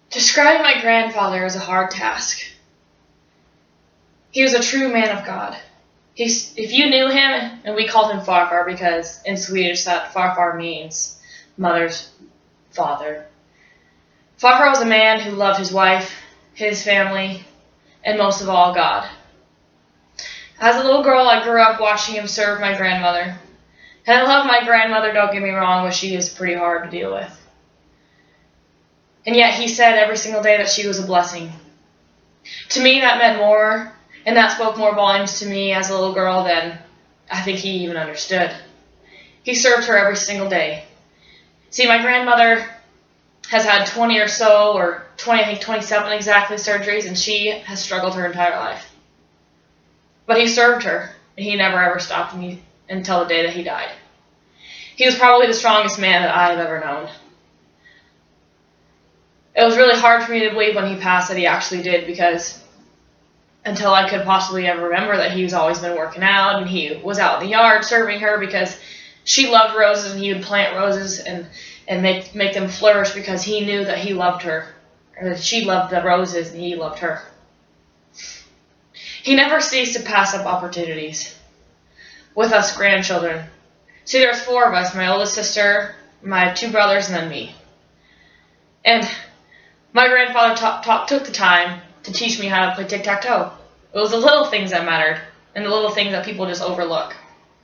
Describing my grandfather is a hard task. He was a true man of God. If you knew him, and we called him Farfar because in Swedish that Farfar means mother's father. Farfar was a man who loved his wife, his family, and most of all, God. As a little girl, I grew up watching him serve my grandmother. And I love my grandmother, don't get me wrong, but she is pretty hard to deal with. And yet he said every single day that she was a blessing. To me, that meant more, and that spoke more volumes to me as a little girl than I think he even understood. He served her every single day. See, my grandmother has had 20 or so, or 20, I think 27 exactly, surgeries, and she has struggled her entire life. But he served her, and he never ever stopped me until the day that he died. He was probably the strongest man that I have ever known. It was really hard for me to believe when he passed that he actually did, because until I could possibly ever remember that he's always been working out and he was out in the yard serving her because she loved roses and he would plant roses and make them flourish because he knew that he loved her, or that she loved the roses and he loved her. He never ceased to pass up opportunities with us grandchildren. See, there's 4 of us, my oldest sister, my 2 brothers, and then me. And my grandfather took the time to teach me how to play tic-tac-toe. It was the little things that mattered, and the little things that people just overlook.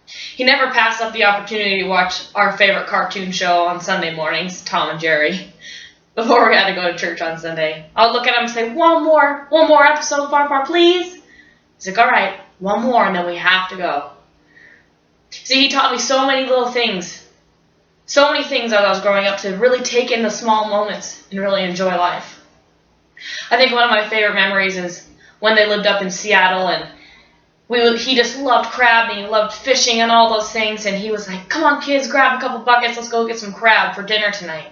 He never passed up the opportunity to watch our favorite cartoon show on Sunday mornings, Tom and Jerry, before we had to go to church on Sunday. I would look at him and say, one more episode, Farfar, please. He's like, all right, one more, and then we have to go. See, he taught me so many little things. So many things as I was growing up to really take in the small moments and really enjoy life. I think one of my favorite memories is when they lived up in Seattle, and he just loved crab and he loved fishing and all those things, and he was like, come on kids, grab a couple buckets, let's go get some crab for dinner tonight.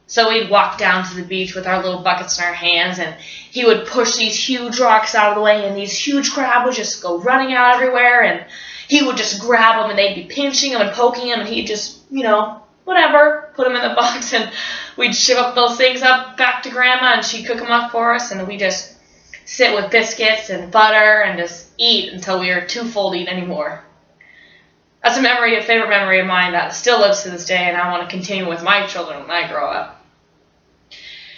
So we'd walk down to the beach with our little buckets in our hands, and he would push these huge rocks out of the way, and these huge crab would just go running out everywhere, and he would just grab them, and they'd be pinching him and poking him, and he'd just, whatever, put them in the box, and we'd ship up those things up back to Grandma, and she'd cook them up for us, and we'd just sit with biscuits and butter and just eat until we were too full to eat anymore. That's a favorite memory of mine that still lives to this day, and I want to continue with my children when I grow up.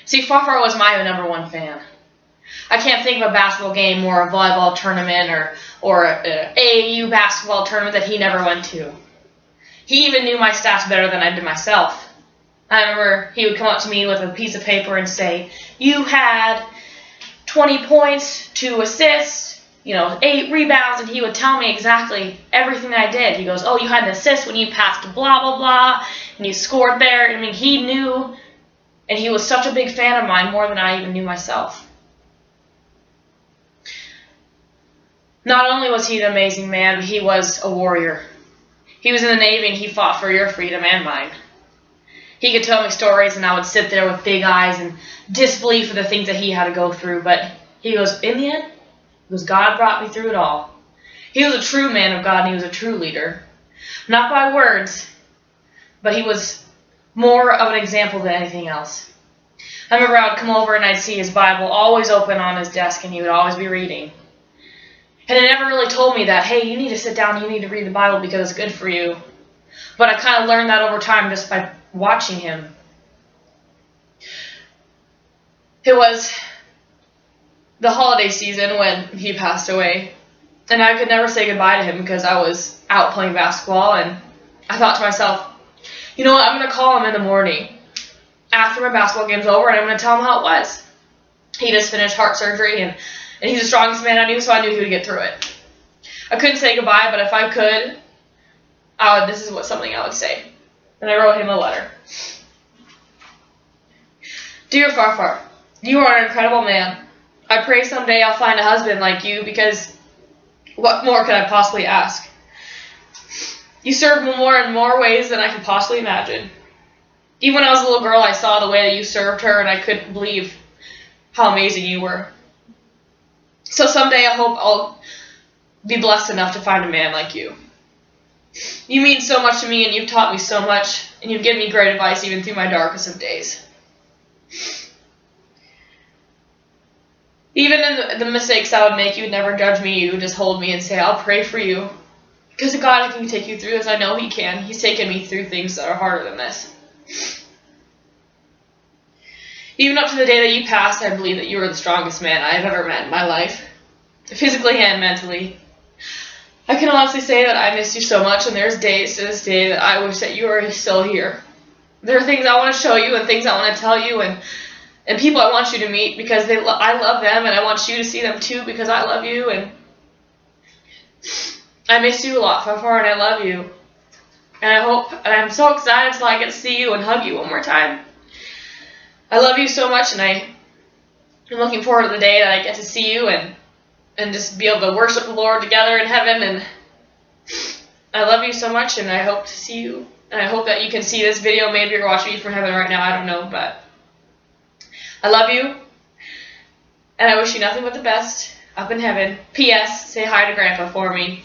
See, Farfar was my number 1 fan. I can't think of a basketball game or a volleyball tournament or an AAU basketball tournament that he never went to. He even knew my stats better than I did myself. I remember he would come up to me with a piece of paper and say, you had 20 points, 2 assists, 8 rebounds, and he would tell me exactly everything I did. He goes, oh, you had an assist when you passed blah, blah, blah, and you scored there. I mean, he knew, and he was such a big fan of mine, more than I even knew myself. Not only was he an amazing man, but he was a warrior. He was in the Navy, and he fought for your freedom and mine. He could tell me stories, and I would sit there with big eyes and disbelief for the things that he had to go through. But he goes, in the end, it was God brought me through it all. He was a true man of God, and he was a true leader. Not by words, but he was more of an example than anything else. I remember I would come over and I'd see his Bible always open on his desk, and he would always be reading. And it never really told me that, hey, you need to sit down, you need to read the Bible because it's good for you. But I kind of learned that over time just by watching him. It was the holiday season when he passed away, and I could never say goodbye to him because I was out playing basketball, and I thought to myself, you know what, I'm going to call him in the morning after my basketball game's over, and I'm going to tell him how it was. He just finished heart surgery, and he's the strongest man I knew, so I knew he would get through it. I couldn't say goodbye, but if I could, this is something I would say. And I wrote him a letter. Dear Farfar, you are an incredible man. I pray someday I'll find a husband like you, because what more could I possibly ask? You served me more in more ways than I could possibly imagine. Even when I was a little girl, I saw the way that you served her, and I couldn't believe how amazing you were. So someday I hope I'll be blessed enough to find a man like you. You mean so much to me, and you've taught me so much, and you've given me great advice even through my darkest of days. Even in the mistakes I would make, you would never judge me. You would just hold me and say, I'll pray for you. Because God can take you through this. I know He can. He's taken me through things that are harder than this. Even up to the day that you passed, I believe that you were the strongest man I have ever met in my life. Physically and mentally. I can honestly say that I miss you so much, and there's days to this day that I wish that you were still here. There are things I want to show you and things I want to tell you and people I want you to meet because I love them, and I want you to see them too because I love you, and I miss you a lot, Far, and I love you. And I'm so excited until I get to see you and hug you one more time. I love you so much, and I'm looking forward to the day that I get to see you and just be able to worship the Lord together in heaven. And I love you so much, and I hope to see you. And I hope that you can see this video. Maybe you're watching me from heaven right now. I don't know, but I love you, and I wish you nothing but the best up in heaven. P.S. Say hi to Grandpa for me.